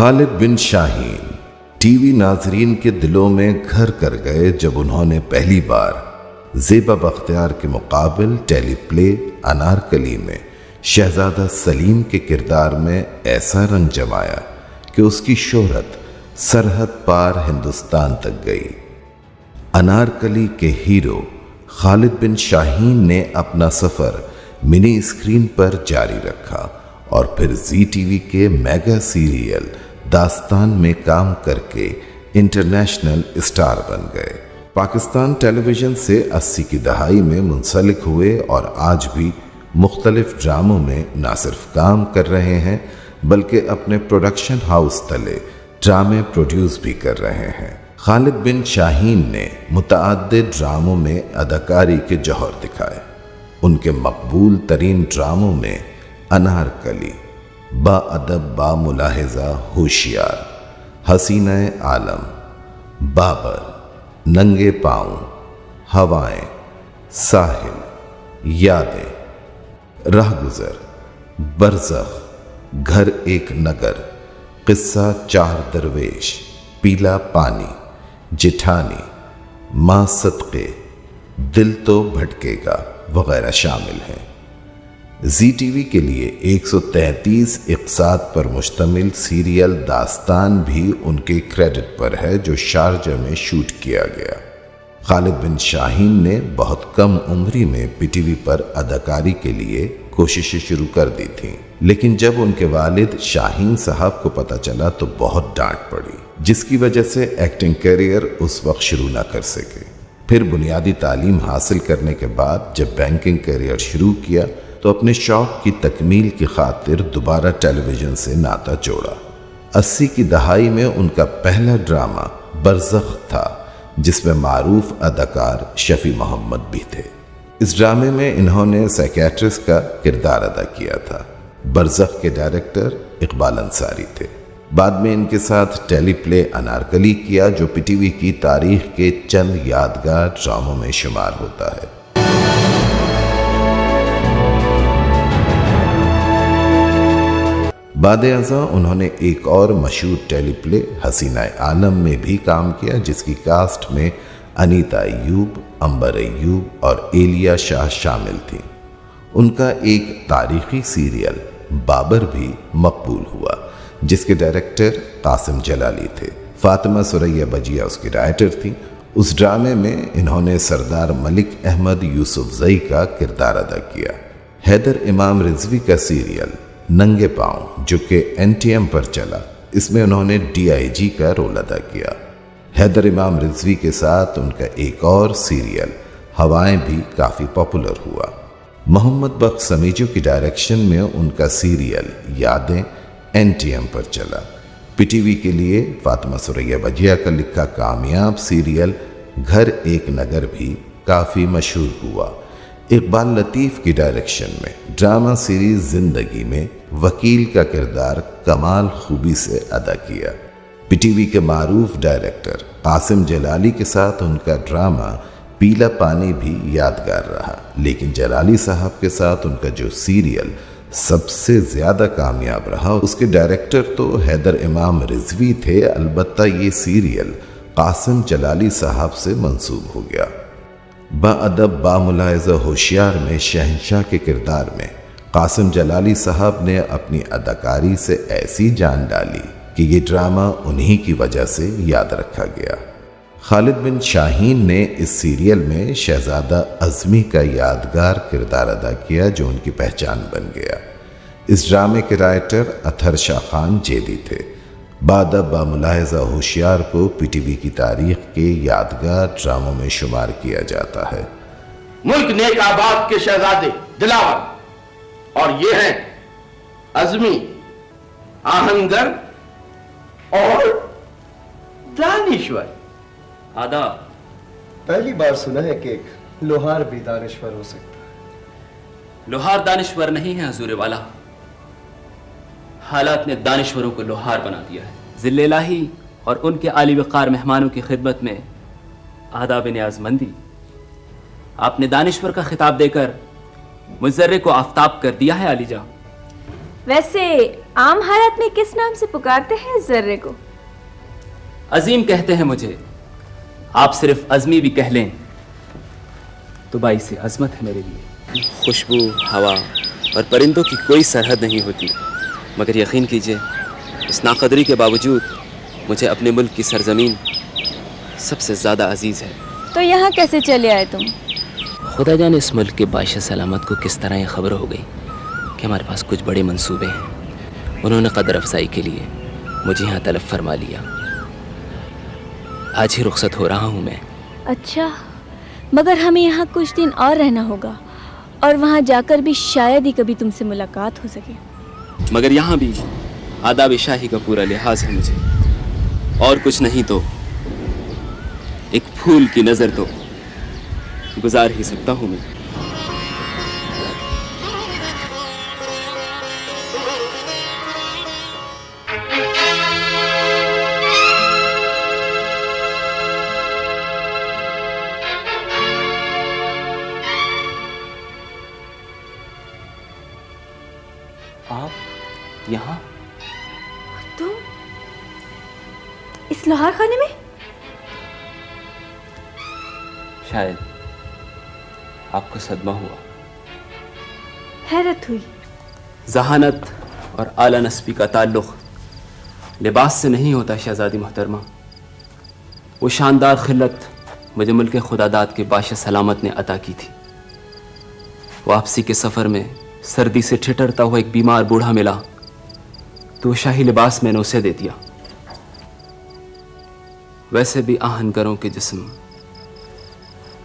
خالد بن شاہین T V ناظرین کے دلوں میں گھر کر گئے جب انہوں نے پہلی بار زیبا بختیار کے مقابل ٹیلی پلے انارکلی میں شہزادہ سلیم کے کردار میں ایسا رنگ جمایا کہ اس کی شہرت سرحد پار ہندوستان تک گئی۔ انارکلی کے ہیرو خالد بن شاہین نے اپنا سفر منی اسکرین پر جاری رکھا اور پھر زی ٹی وی کے میگا سیریل داستان میں کام کر کے انٹرنیشنل اسٹار بن گئے۔ پاکستان ٹیلی ویژن سے 80 کی دہائی میں منسلک ہوئے اور آج بھی مختلف ڈراموں میں نہ صرف کام کر رہے ہیں بلکہ اپنے پروڈکشن ہاؤس تلے ڈرامے پروڈیوس بھی کر رہے ہیں۔ خالد بن شاہین نے متعدد ڈراموں میں اداکاری کے جوہر دکھائے۔ ان کے مقبول ترین ڈراموں میں انارکلی، با ادب با ملاحظہ ہوشیار، حسینہ عالم، بابر، ننگے پاؤں، ہوائیں، ساحل، یادیں، رہگزر، برزخ، گھر ایک نگر، قصہ چار درویش، پیلا پانی، جٹھانی، ماں صدقے، دل تو بھٹکے گا وغیرہ شامل ہیں۔ زی ٹی وی کے لیے 133 اقساط پر مشتمل سیریل داستان بھی ان کے کریڈٹ پر ہے جو شارجہ میں شوٹ کیا گیا۔ خالد بن شاہین نے بہت کم عمری میں پی ٹی وی پر اداکاری کے لیے کوششیں شروع کر دی تھیں، لیکن جب ان کے والد شاہین صاحب کو پتہ چلا تو بہت ڈانٹ پڑی، جس کی وجہ سے ایکٹنگ کیریئر اس وقت شروع نہ کر سکے۔ پھر بنیادی تعلیم حاصل کرنے کے بعد جب بینکنگ کیریئر شروع کیا تو اپنے شوق کی تکمیل کی خاطر دوبارہ ٹیلی ویژن سے ناطہ جوڑا۔ 80 کی دہائی میں ان کا پہلا ڈرامہ برزخ تھا جس میں معروف اداکار شفیع محمد بھی تھے۔ اس ڈرامے میں انہوں نے سائیکیٹرسٹ کا کردار ادا کیا تھا۔ برزخ کے ڈائریکٹر اقبال انصاری تھے۔ بعد میں ان کے ساتھ ٹیلی پلے انارکلی کیا جو پی ٹی وی کی تاریخ کے چند یادگار ڈراموں میں شمار ہوتا ہے۔ بعد ازاں انہوں نے ایک اور مشہور ٹیلی پلے حسینہ عالم میں بھی کام کیا جس کی کاسٹ میں انیتا ایوب، عنبر ایوب اور ایلیا شاہ شامل تھیں۔ ان کا ایک تاریخی سیریل بابر بھی مقبول ہوا جس کے ڈائریکٹر قاسم جلالی تھے۔ فاطمہ ثریا بجیا اس کی رائٹر تھیں۔ اس ڈرامے میں انہوں نے سردار ملک احمد یوسف زئی کا کردار ادا کیا۔ حیدر امام رضوی کا سیریل ننگے پاؤں جو کہ این ٹی ایم پر چلا، اس میں انہوں نے ڈی آئی جی کا رول ادا کیا۔ حیدر امام رضوی کے ساتھ ان کا ایک اور سیریل ہوائیں بھی کافی پاپولر ہوا۔ محمد بخش سمیجو کی ڈائریکشن میں ان کا سیریل یادیں این ٹی ایم پر چلا۔ پی ٹی وی کے لیے فاطمہ ثریا بجیا کا لکھا کامیاب سیریل گھر ایک نگر بھی کافی مشہور ہوا۔ اقبال لطیف کی ڈائریکشن میں ڈرامہ سیریز زندگی میں وکیل کا کردار کمال خوبی سے ادا کیا۔ پی ٹی وی کے معروف ڈائریکٹر قاسم جلالی کے ساتھ ان کا ڈرامہ پیلا پانی بھی یادگار رہا، لیکن جلالی صاحب کے ساتھ ان کا جو سیریل سب سے زیادہ کامیاب رہا اس کے ڈائریکٹر تو حیدر امام رضوی تھے، البتہ یہ سیریل قاسم جلالی صاحب سے منسوب ہو گیا۔ با ادب با ملاحظہ ہوشیار میں شہنشاہ کے کردار میں قاسم جلالی صاحب نے اپنی اداکاری سے ایسی جان ڈالی کہ یہ ڈرامہ انہی کی وجہ سے یاد رکھا گیا۔ خالد بن شاہین نے اس سیریل میں شہزادہ اعظمی کا یادگار کردار ادا کیا جو ان کی پہچان بن گیا۔ اس ڈرامے کے رائٹر اطہر شاہ خان جیدی تھے۔ بادب با ملاحظہ ہوشیار کو پی ٹی وی کی تاریخ کے یادگار ڈراموں میں شمار کیا جاتا ہے۔ ملک نیک آباد کے شہزادے دلاور اور یہ ہیں اعظمی، آہنگر اور دانشور۔ آداب۔ پہلی بار سنا ہے کہ ایک لوہار بھی دانشور ہو سکتا ہے۔ لوہار دانشور نہیں ہے حضور والا، حالات نے دانشوروں کو لوہار بنا دیا ہے۔ ذل الہی اور ان کے عالی وقار مہمانوں کی خدمت میں آداب نیاز مندی۔ آپ نے دانشور کا خطاب دے کر مجرے کو آفتاب کر دیا ہے علی جان۔ ویسے عام حالات میں کس نام سے پکارتے ہیں اس ذرے کو؟ عظیم کہتے ہیں مجھے، آپ صرف عظمی بھی کہہ لیں تو باعث عظمت ہے میرے لیے۔ خوشبو، ہوا اور پرندوں کی کوئی سرحد نہیں ہوتی، مگر یقین کیجئے اس ناقدری کے باوجود مجھے اپنے ملک کی سرزمین سب سے زیادہ عزیز ہے۔ تو یہاں کیسے چلے آئے تم؟ خدا جانے اس ملک کے بادشاہ سلامت کو کس طرح یہ خبر ہو گئی کہ ہمارے پاس کچھ بڑے منصوبے ہیں۔ انہوں نے قدر افزائی کے لیے مجھے یہاں طلب فرما لیا۔ آج ہی رخصت ہو رہا ہوں میں۔ اچھا، مگر ہمیں یہاں کچھ دن اور رہنا ہوگا، اور وہاں جا کر بھی شاید ہی کبھی تم سے ملاقات ہو سکے۔ مگر یہاں بھی آداب شاہی کا پورا لحاظ ہے مجھے، اور کچھ نہیں تو ایک پھول کی نظر تو گزار ہی سکتا ہوں میں۔ آپ یہاں؟ تم اس لوہار خانے میں؟ شاید آپ کو صدمہ ہوا۔ حیرت ہوئی۔ ذہانت اور اعلیٰ نسبی کا تعلق لباس سے نہیں ہوتا شہزادی محترمہ۔ وہ شاندار خلت مجھے ملک خدا داد کے بادشاہ سلامت نے عطا کی تھی۔ واپسی کے سفر میں سردی سے ٹھٹرتا ہوا ایک بیمار بوڑھا ملا تو وہ شاہی لباس میں نے اسے دے دیا۔ ویسے بھی آہنگروں کے جسم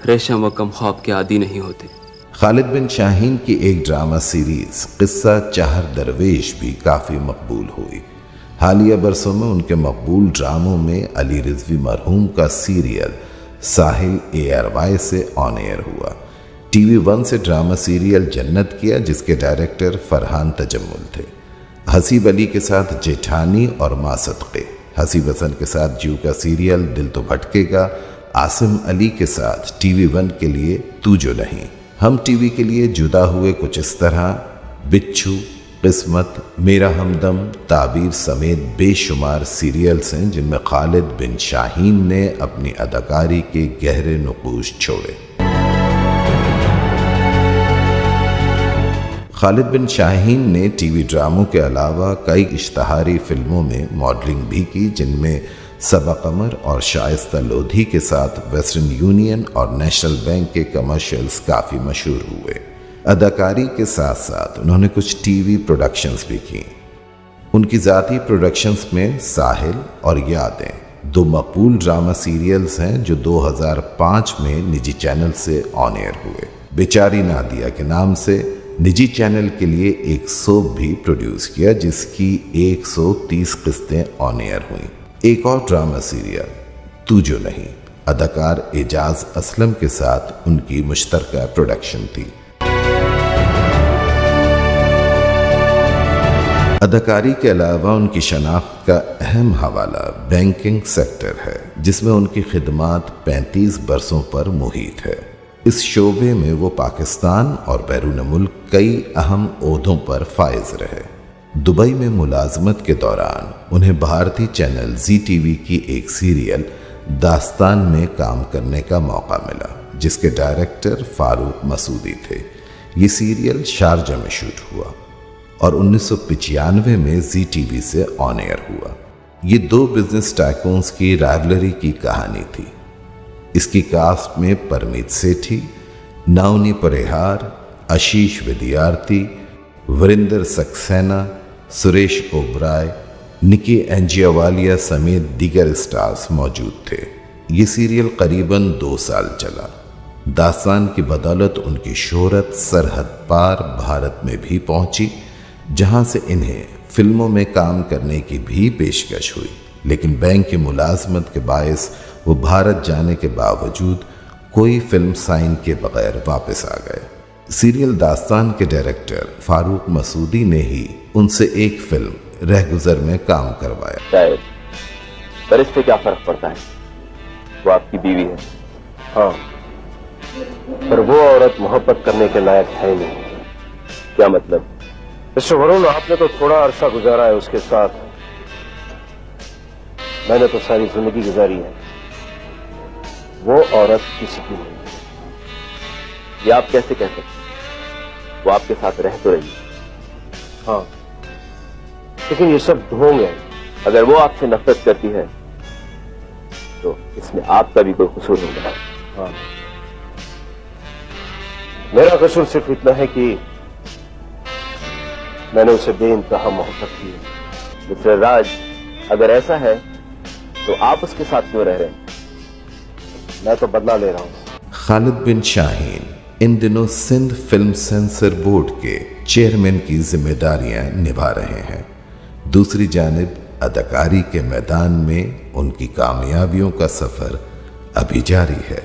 ریشم و کم خواب کے عادی نہیں ہوتے۔ خالد بن شاہین کی ایک ڈرامہ سیریز قصہ چہر درویش بھی کافی مقبول ہوئی۔ حالیہ برسوں میں ان کے مقبول ڈراموں میں علی رضوی مرحوم کا سیریل ساحل ARY سے آن ایئر ہوا۔ TV 1 سے ڈرامہ سیریل جنت کیا، جس کے ڈائریکٹر فرحان تجمل تھے۔ حسیب علی کے ساتھ جیٹھانی اور ماں صدقے، حسیب حسن کے ساتھ جیو کا سیریل دل تو بھٹکے گا، عاصم علی کے ساتھ TV 1 کے لیے تو جو نہیں، ہم ٹی وی کے لیے جدا ہوئے کچھ اس طرح، بچھو، قسمت، میرا ہمدم، تعبیر سمیت بے شمار سیریلز ہیں جن میں خالد بن شاہین نے اپنی اداکاری کے گہرے نقوش چھوڑے۔ خالد بن شاہین نے ٹی وی ڈراموں کے علاوہ کئی اشتہاری فلموں میں ماڈلنگ بھی کی، جن میں صبا قمر اور شائستہ لودھی کے ساتھ ویسٹرن یونین اور نیشنل بینک کے کمرشلز کافی مشہور ہوئے۔ اداکاری کے ساتھ ساتھ انہوں نے کچھ ٹی وی پروڈکشنز بھی کی۔ ان کی ذاتی پروڈکشنز میں ساحل اور یادیں دو مقبول ڈرامہ سیریلز ہیں جو 2005 میں نجی چینل سے آن ایئر ہوئے۔ بیچاری نادیہ کے نام سے نجی چینل کے لیے ایک سوپ بھی پروڈیوس کیا، جس کی 130 قسطیں آن ایئر ہوئیں۔ ایک اور ڈرامہ سیریل تو جو نہیں اداکار اعجاز اسلم کے ساتھ ان کی مشترکہ پروڈکشن تھی۔ اداکاری کے علاوہ ان کی شناخت کا اہم حوالہ بینکنگ سیکٹر ہے، جس میں ان کی خدمات 35 برسوں پر محیط ہے۔ اس شعبے میں وہ پاکستان اور بیرون ملک کئی اہم عہدوں پر فائز رہے۔ دبئی میں ملازمت کے دوران انہیں بھارتی چینل زی ٹی وی کی ایک سیریل داستان میں کام کرنے کا موقع ملا، جس کے ڈائریکٹر فاروق مسعودی تھے۔ یہ سیریل شارجہ میں شوٹ ہوا اور 1995 میں زی ٹی وی سے آن ایئر ہوا۔ یہ دو بزنس ٹائکونز کی رائولری کی کہانی تھی۔ اس کی کاسٹ میں پرمیت سیٹھی، ناونی پریہار، آشیش ودیارتی، وریندر سکسینہ، سریش اوبرائے، نکی اینجیاوالیہ سمیت دیگر اسٹارز موجود تھے۔ یہ سیریل قریباً 2 سال چلا۔ داستان کی بدولت ان کی شہرت سرحد پار بھارت میں بھی پہنچی، جہاں سے انہیں فلموں میں کام کرنے کی بھی پیشکش ہوئی، لیکن بینک کی ملازمت کے باعث وہ بھارت جانے کے باوجود کوئی فلم سائن کے بغیر واپس آ گئے۔ سیریل داستان کے ڈائریکٹر فاروق مسعودی نے ہی ان سے ایک فلم رہ گزر میں کام کروایا۔ شاید پر اس سے کیا فرق پڑتا ہے؟ وہ آپ کی بیوی ہے۔ ہاں، پر وہ عورت محبت کرنے کے لائق ہے نہیں۔ کیا مطلب؟ مسٹر ورون، آپ نے تو تھوڑا عرصہ گزارا ہے اس کے ساتھ، میں نے تو ساری زندگی گزاری ہے. وہ عورت کسی کی نہیں. یہ آپ کیسے کہہ سکتے؟ وہ آپ کے ساتھ رہ تو رہی. ہاں، لیکن یہ سب ڈھونگ ہے. اگر وہ آپ سے نفرت کرتی ہے تو اس میں آپ کا بھی کوئی قصور ہوگا. ہاں، میرا قصور صرف اتنا ہے کہ میں نے اسے بے انتہا محبت کی ہے. مسٹر راج، اگر ایسا ہے تو آپ اس کے ساتھ کیوں رہ رہے ہیں؟ میں تو بدلہ لے رہا ہوں. خالد بن شاہین ان دنوں سندھ فلم سینسر بورڈ کے چیئرمین کی ذمہ داریاں نبھا رہے ہیں. دوسری جانب اداکاری کے میدان میں ان کی کامیابیوں کا سفر ابھی جاری ہے.